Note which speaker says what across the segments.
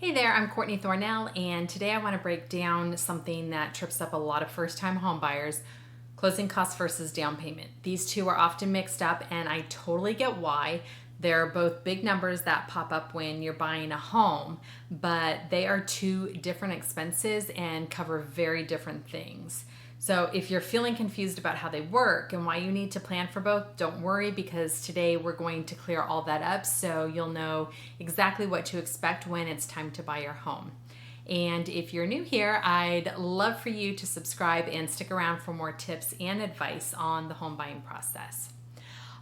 Speaker 1: Hey there, I'm Courtney Thornell, and today I want to break down something that trips up a lot of first-time home buyers: closing costs versus down payment. These two are often mixed up, and I totally get why. They're both big numbers that pop up when you're buying a home, but they are two different expenses and cover very different things. So if you're feeling confused about how they work and why you need to plan for both, don't worry, because today we're going to clear all that up so you'll know exactly what to expect when it's time to buy your home. And if you're new here, I'd love for you to subscribe and stick around for more tips and advice on the home buying process.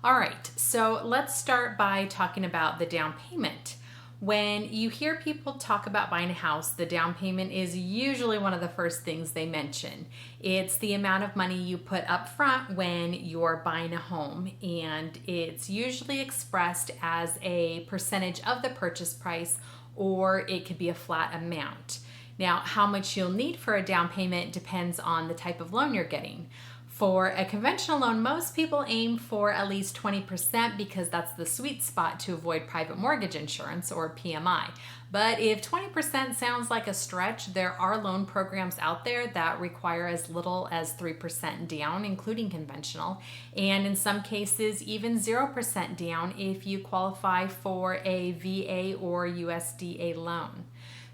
Speaker 1: All right, so let's start by talking about the down payment. When you hear people talk about buying a house, the down payment is usually one of the first things they mention. It's the amount of money you put up front when you're buying a home, and it's usually expressed as a percentage of the purchase price, or it could be a flat amount. Now, how much you'll need for a down payment depends on the type of loan you're getting. For a conventional loan, most people aim for at least 20% because that's the sweet spot to avoid private mortgage insurance, or PMI. But if 20% sounds like a stretch, there are loan programs out there that require as little as 3% down, including conventional, and in some cases even 0% down if you qualify for a VA or USDA loan.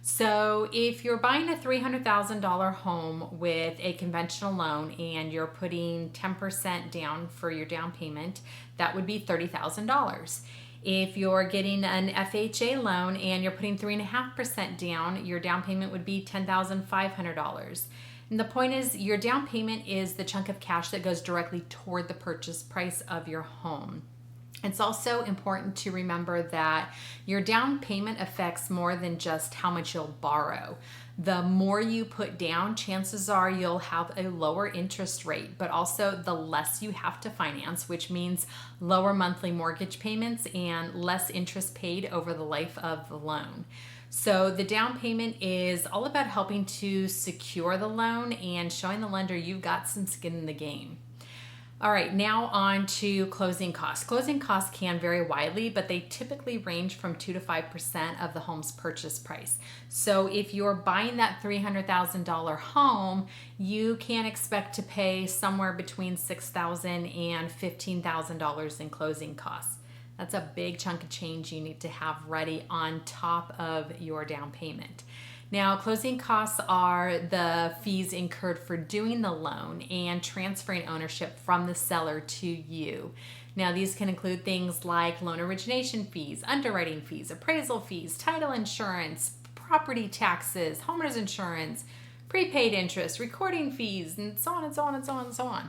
Speaker 1: So if you're buying a $300,000 home with a conventional loan and you're putting 10% down for your down payment, that would be $30,000. If you're getting an FHA loan and you're putting 3.5% down, your down payment would be $10,500. And the point is, your down payment is the chunk of cash that goes directly toward the purchase price of your home. It's also important to remember that your down payment affects more than just how much you'll borrow. The more you put down, chances are you'll have a lower interest rate, but also the less you have to finance, which means lower monthly mortgage payments and less interest paid over the life of the loan. So the down payment is all about helping to secure the loan and showing the lender you've got some skin in the game. All right, now on to closing costs. Closing costs can vary widely, but they typically range from 2 to 5% of the home's purchase price. So if you're buying that $300,000 home, you can expect to pay somewhere between $6,000 and $15,000 in closing costs. That's a big chunk of change you need to have ready on top of your down payment. Now, closing costs are the fees incurred for doing the loan and transferring ownership from the seller to you. Now, these can include things like loan origination fees, underwriting fees, appraisal fees, title insurance, property taxes, homeowners insurance, prepaid interest, recording fees, and so on and so on and so on and so on.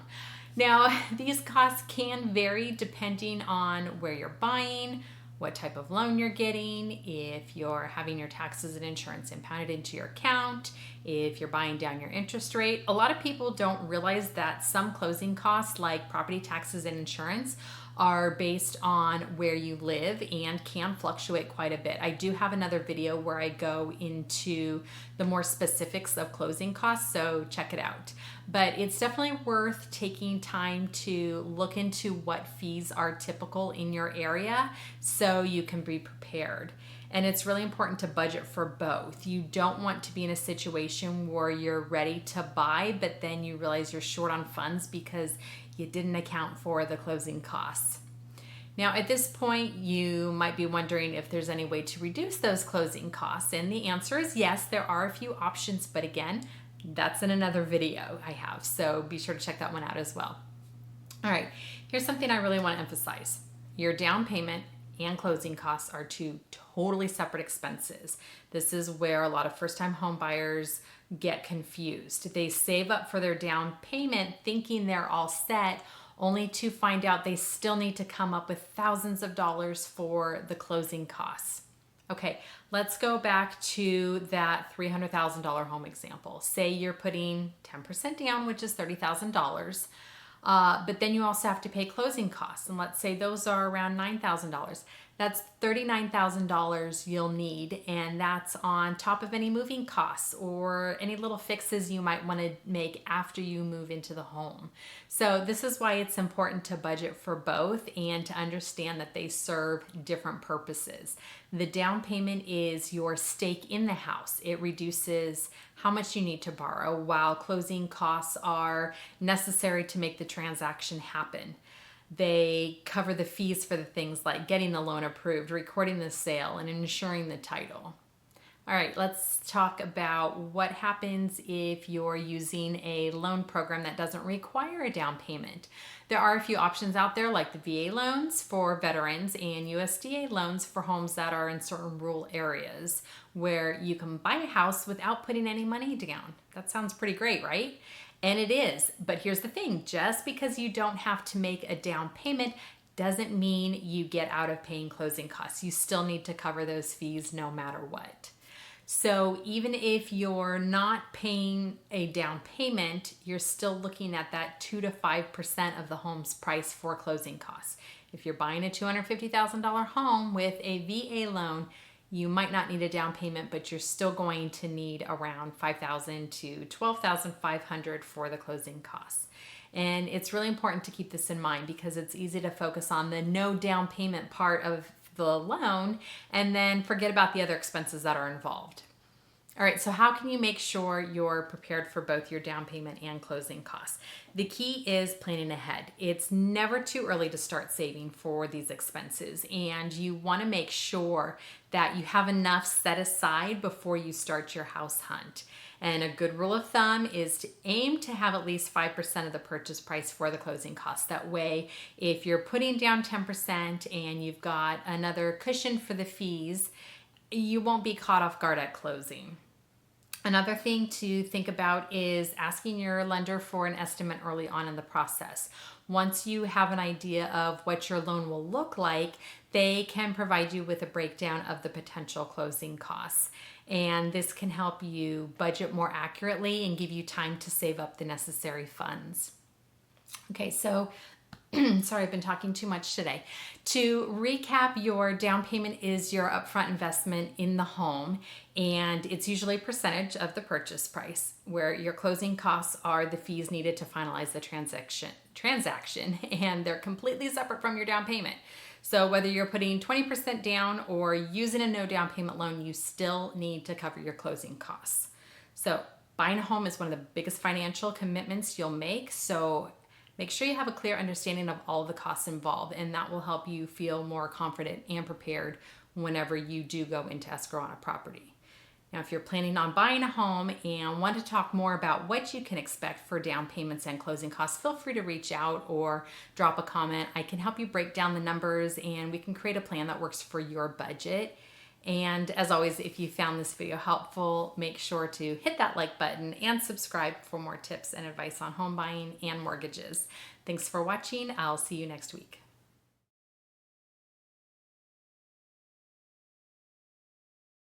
Speaker 1: Now, these costs can vary depending on where you're buying, what type of loan you're getting, if you're having your taxes and insurance impounded into your account, if you're buying down your interest rate. A lot of people don't realize that some closing costs, like property taxes and insurance, are based on where you live and can fluctuate quite a bit. I do have another video where I go into the more specifics of closing costs, so check it out. But it's definitely worth taking time to look into what fees are typical in your area so you can be prepared. And it's really important to budget for both. You don't want to be in a situation where you're ready to buy, but then you realize you're short on funds because you didn't account for the closing costs. Now, at this point, you might be wondering if there's any way to reduce those closing costs. And the answer is yes, there are a few options, but again, that's in another video I have, so be sure to check that one out as well. All right, here's something I really want to emphasize. Your down payment and closing costs are two totally separate expenses. This is where a lot of first-time home buyers get confused. They save up for their down payment thinking they're all set, only to find out they still need to come up with thousands of dollars for the closing costs. Okay, let's go back to that $300,000 home example. Say you're putting 10% down, which is $30,000, but then you also have to pay closing costs. And let's say those are around $9,000. That's $39,000 you'll need, and that's on top of any moving costs or any little fixes you might want to make after you move into the home. So this is why it's important to budget for both and to understand that they serve different purposes. The down payment is your stake in the house. It reduces how much you need to borrow, while closing costs are necessary to make the transaction happen. They cover the fees for the things like getting the loan approved, recording the sale, and insuring the title. All right, let's talk about what happens if you're using a loan program that doesn't require a down payment. There are a few options out there like the VA loans for veterans and USDA loans for homes that are in certain rural areas where you can buy a house without putting any money down. That sounds pretty great, right? And it is, but here's the thing, just because you don't have to make a down payment doesn't mean you get out of paying closing costs. You still need to cover those fees no matter what. So even if you're not paying a down payment, you're still looking at that 2 to 5% of the home's price for closing costs. If you're buying a $250,000 home with a VA loan, you might not need a down payment, but you're still going to need around $5,000 to $12,500 for the closing costs. And it's really important to keep this in mind because it's easy to focus on the no down payment part of the loan and then forget about the other expenses that are involved. All right, so how can you make sure you're prepared for both your down payment and closing costs? The key is planning ahead. It's never too early to start saving for these expenses, and you want to make sure that you have enough set aside before you start your house hunt. And a good rule of thumb is to aim to have at least 5% of the purchase price for the closing costs. That way, if you're putting down 10% and you've got another cushion for the fees, you won't be caught off guard at closing. Another thing to think about is asking your lender for an estimate early on in the process. Once you have an idea of what your loan will look like, they can provide you with a breakdown of the potential closing costs. And this can help you budget more accurately and give you time to save up the necessary funds. Okay, so sorry, I've been talking too much today. To recap, your down payment is your upfront investment in the home, and it's usually a percentage of the purchase price, where your closing costs are the fees needed to finalize the transaction, and they're completely separate from your down payment. So whether you're putting 20% down or using a no down payment loan, you still need to cover your closing costs. So buying a home is one of the biggest financial commitments you'll make, so make sure you have a clear understanding of all the costs involved, and that will help you feel more confident and prepared whenever you do go into escrow on a property. Now, if you're planning on buying a home and want to talk more about what you can expect for down payments and closing costs, feel free to reach out or drop a comment. I can help you break down the numbers and we can create a plan that works for your budget. And as always, if you found this video helpful, make sure to hit that like button and subscribe for more tips and advice on home buying and mortgages. Thanks for watching. I'll see you next week.